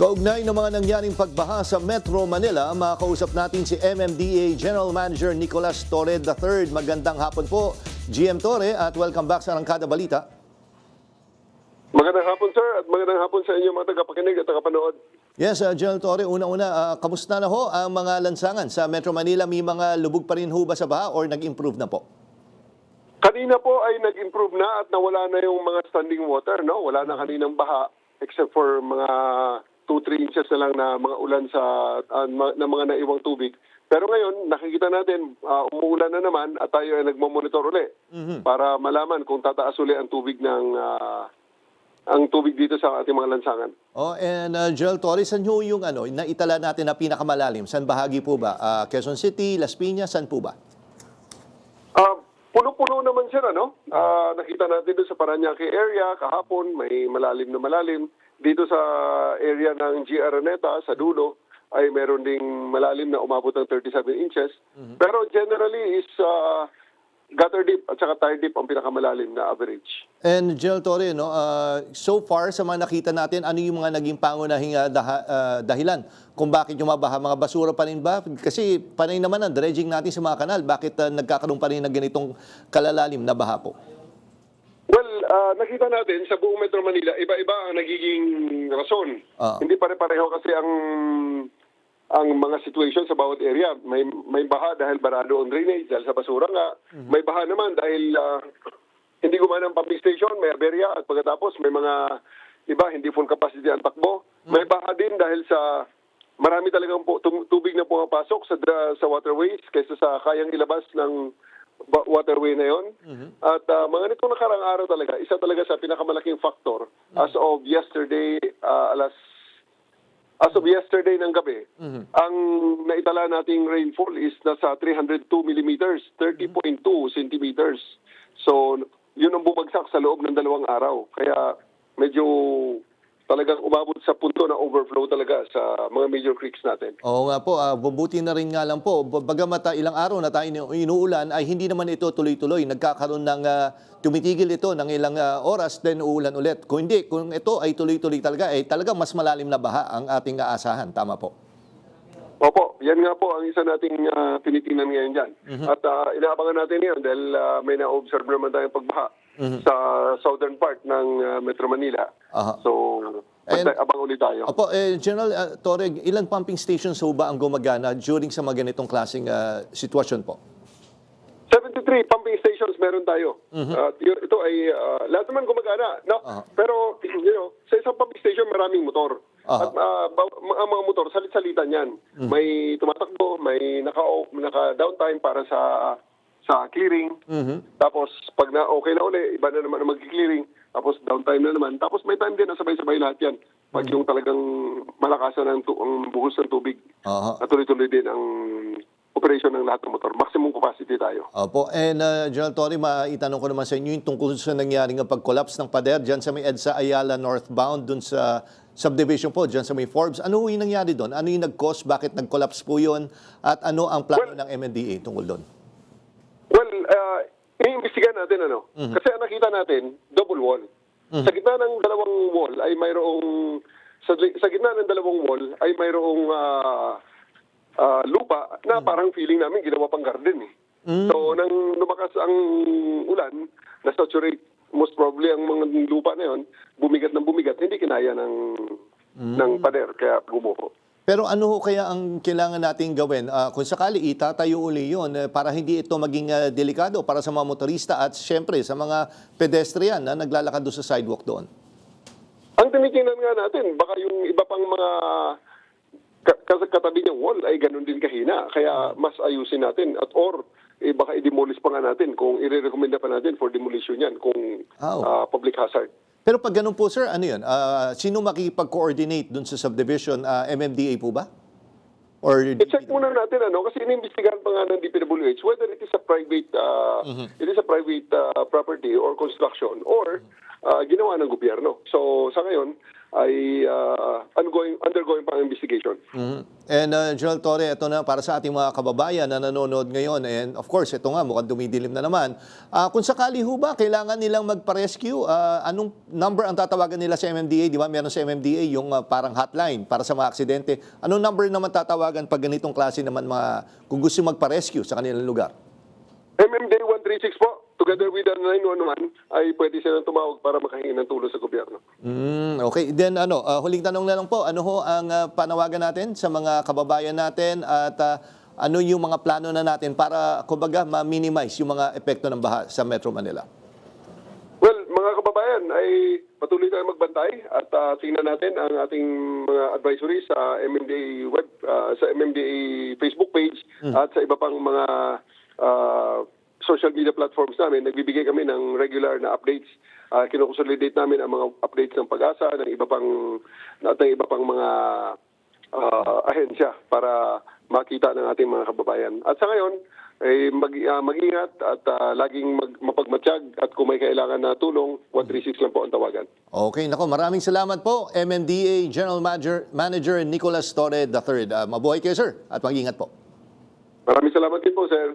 Kaugnay ng mga nangyaring pagbaha sa Metro Manila, makakausap natin si MMDA General Manager Nicolas Torre III. Magandang hapon po, GM Torre, at welcome back sa Arangkada Balita. Magandang hapon, sir, at magandang hapon sa inyo mga tagapakinig at tagapanood. Yes, General Torre, una-una, kamusta na ho ang mga lansangan sa Metro Manila? May mga lubog pa rin ho ba sa baha or nag-improve na po? Kanina po ay nag-improve na at nawala na yung mga standing water, no? Wala na kaninang baha except for mga 2-3 inches na lang na mga ulan na mga naiwang tubig. Pero ngayon, nakikita natin, umuulan na naman at tayo ay nagmamonitor uli para malaman kung tataas uli ang tubig dito sa ating mga lansangan. Oh, and General Torre, saan ho yung naitala natin na pinakamalalim? Saan bahagi po ba? Quezon City, Las Piñas, saan po ba? Puno-puno naman sila, no? Nakita natin doon sa Parañaque area, kahapon, may malalim na malalim. Dito sa area ng GR Araneta, sa dulo, ay meron ding malalim na umabot ng 37 inches. Pero generally is gutter deep at saka tire deep ang pinakamalalim na average. And General Torre, so far sa mga nakita natin, ano yung mga naging pangunahing dahilan kung bakit yumabaha? Mga basura pa rin ba? Kasi panay naman ang dredging natin sa mga kanal. Bakit nagkakaroon pa rin ng ganitong kalalalim na baha po? Well, nakita natin sa buong Metro Manila, iba-iba ang nagiging rason. Hindi pare-pareho kasi ang mga situation sa bawat area. May baha dahil barado ang drainage, dahil sa basura nga. May baha naman dahil hindi gumana ang pumping station, may aberya, at pagkatapos may mga iba, hindi full capacity ang takbo. May baha din dahil sa marami talagang tubig na pumapasok sa waterways kaysa sa kayang ilabas ng waterway na yon. At mga nitong nakarang araw talaga, isa talaga sa pinakamalaking factor as of yesterday ng gabi, ang naitala nating rainfall is nasa 302 millimeters, 30.2 centimeters. So, yun ang bumagsak sa loob ng 2 araw. Kaya medyo talagang umabot sa punto na overflow talaga sa mga major creeks natin. Oo nga po, bubuti na rin nga lang po. Bagamat ilang araw na tayo inuulan, ay hindi naman ito tuloy-tuloy. Nagkakaroon ng tumitigil ito ng ilang oras, then uulan ulit. Kung hindi, kung ito ay tuloy-tuloy talaga, ay talagang mas malalim na baha ang ating aasahan. Tama po? Opo, yan nga po ang isa nating tinitingnan ngayon dyan. At inaabangan natin ngayon dahil may na-observe naman tayong pagbaha sa southern part ng Metro Manila. So, abang ulit tayo. Opo, General Torre, ilang pumping stations ho ba ang gumagana during sa mga ganitong klaseng sitwasyon po? 73 pumping stations meron tayo. Ito ay lahat naman gumagana. No? Pero sa isang pumping station maraming motor. At ang mga motor, salit-salitan yan. May tumatakbo, may naka-downtime para sa clearing. Tapos pag okay na uli, iba na naman ang mag-clearing. Tapos downtime na naman. Tapos may time din na sabay-sabay lahat yan. Pag yung talagang malakasan ang buhos ng tubig. At tuloy-tuloy din ang operation ng lahat ng motor. Maximum capacity tayo. Opo. And General Torre, maitanong ko naman sa inyo yung tungkol sa nangyaring pag-collapse ng pader dyan sa may EDSA Ayala northbound dun sa subdivision po, dyan sa may Forbes. Ano yung nangyari doon? Ano yung nag-cause? Bakit nag-collapse po yun? At ano ang plano ng MMDA tungkol doon? Well, i-imbestigahan natin Kasi ang nakita natin, double wall. Sa gitna ng dalawang wall ay mayroong sa gitna ng dalawang wall ay mayroong lupa na parang feeling namin ginawa pang garden eh. So nang lumakas ang ulan, na-saturate most probably ang mga lupa na yon, bumigat ng bumigat, hindi kinaya ng pader kaya gumuho. Pero ano ho kaya ang kailangan nating gawin? Kung sakali itatayo uli yun para hindi ito maging delikado para sa mga motorista at syempre sa mga pedestrian na naglalakad doon sa sidewalk doon? Ang tinitingnan nga natin, baka yung iba pang mga katabi ng wall ay ganun din kahina. Kaya mas ayusin natin at baka i-demolish pa nga natin kung i-recommenda pa natin for demolition yan kung public hazard. Pero pag ganun po, sir, ano yun? Sino makikipag-coordinate dun sa subdivision? MMDA po ba? Or I-check muna natin kasi inimbestigahan pa nga ng DPWH whether it is a private property or construction or ginawa ng gobyerno. So sa ngayon, ay undergoing pang investigation. Mhm. And General Torre, ito na para sa ating mga kababayan na nanonood ngayon. And of course, ito nga, mukhang dumidilim na naman. Kung sakali ho ba, kailangan nilang magpa-rescue, anong number ang tatawagan nila sa MMDA? Di ba, meron sa MMDA yung parang hotline para sa mga aksidente. Anong number naman tatawagan pag ganitong klase naman kung gusto magpa-rescue sa kanilang lugar? MMDA 136 po, together with the 911, ay pwede silang tumawag para makahingi ng tulong sa gobyerno. Okay, then huling tanong na lang po, ano ho ang panawagan natin sa mga kababayan natin at ano yung mga plano na natin para kumbaga ma-minimize yung mga epekto ng baha sa Metro Manila? Well, mga kababayan, ay patuloy tayong magbantay at tingnan natin ang ating mga advisories sa MMDA sa MMDA Facebook page at sa iba pang mga social media platforms namin. Nagbibigay kami ng regular na updates. Kinoconsolidate namin ang mga updates ng Pag-asa, ng iba pang mga ahensya para makita ng ating mga kababayan. At sa ngayon, mag-ingat at laging mapagmatsyag at kung may kailangan na tulong, 136 lang po ang tawagan. Okay, nako, maraming salamat po, MMDA General Manager Nicolas Torre III. Mabuhay kayo, sir, at mag-ingat po. Maraming salamat din po, sir.